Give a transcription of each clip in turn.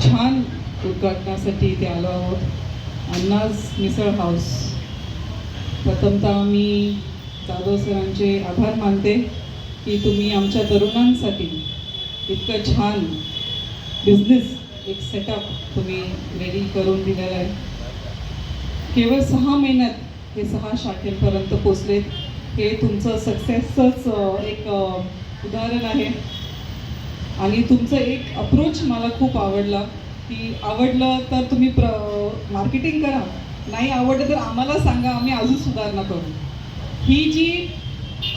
छान उद्घाटनासाठी इथे आलो आहोत। अन्नाज मिसळ हाऊस। प्रथमतः मी जाधव सरांचे आभार मानते की तुम्ही आमच्या तरुणांसाठी इतकं छान बिझनेस एक सेटअप तुम्ही रेडी करून दिलेला आहे। केवळ 6 महिन्यात हे 6 शाखेपर्यंत पोचलेत। हे तुमचं सक्सेसचंच एक उदाहरण आहे। आणि तुमचं एक अप्रोच मला खूप आवडला की आवडलं तर तुम्ही मार्केटिंग करा, नाही आवडलं तर आम्हाला सांगा, आम्ही अजून सुधारणा करू। ही जी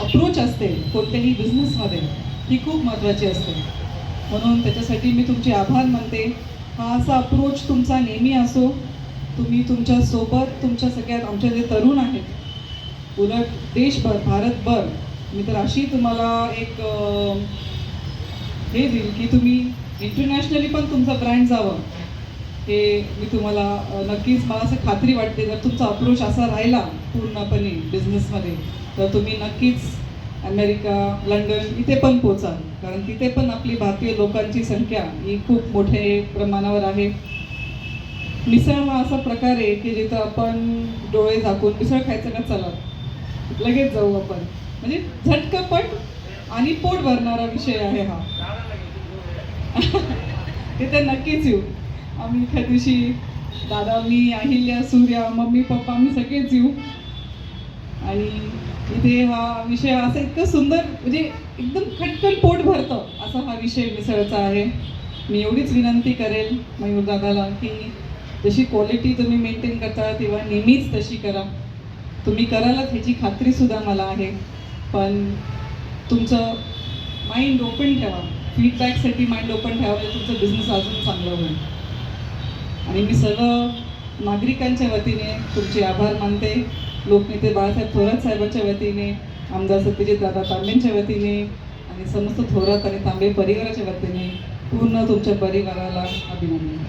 अप्रोच असते कोणत्याही बिझनेसमध्ये ही खूप महत्त्वाची असते, म्हणून त्याच्यासाठी मी तुमचे आभार मानते। हा असा अप्रोच तुमचा नेहमी असो। तुम्ही तुमच्यासोबत तुमच्या सगळ्यात आमचे जे तरुण आहेत, उलट देशभर भारतभर मी तर अशी तुम्हाला एक हे देईल की तुम्ही इंटरनॅशनली पण तुमचा ब्रँड जावं, हे मी तुम्हाला नक्कीच मला असं खात्री वाटते। जर तुमचा अप्रोच असा राहिला पूर्णपणे बिझनेसमध्ये तर तुम्ही नक्कीच अमेरिका, लंडन इथे पण पोचाल, कारण तिथे पण आपली भारतीय लोकांची संख्या ही खूप मोठ्या प्रमाणावर आहे। मिसळ हा असा प्रकार आहे की जिथं आपण डोळे झाकून मिसळ खायचं का, चला लगेच जाऊ आपण, म्हणजे झटकपट आणि पोट भरणारा विषय आहे हा। तिथे नक्कीच येऊ आम्ही एखाद्या दिवशी, दादा, मी, अहिल्या, सूर्या, मम्मी, पप्पा, आम्ही सगळेच येऊ। आणि इथे हा विषय असा इतकं सुंदर, म्हणजे एकदम खटकन पोट भरतं असा हा विषय मिसळचा आहे। मी एवढीच विनंती करेल मयूर दादाला की जशी क्वालिटी तुम्ही मेंटेन करता तेव्हा नेहमीच तशी करा। तुम्ही करालच ह्याची खात्रीसुद्धा मला आहे, पण तुमचं माइंड ओपन ठेवा, फीडबॅकसाठी माइंड ओपन ठेवा, म्हणजे तुमचं बिझनेस अजून चांगलं होईल। आणि मी सर्व नागरिकांच्या वतीने तुमचे आभार मानते। लोकनेते बाळासाहेब थोरात साहेबांच्या वतीने, आमदार सत्यजित दादा तांबेंच्या वतीने आणि समस्त थोरात आणि तांबे परिवाराच्या वतीने पूर्ण तुमच्या परिवाराला अभिनंदन।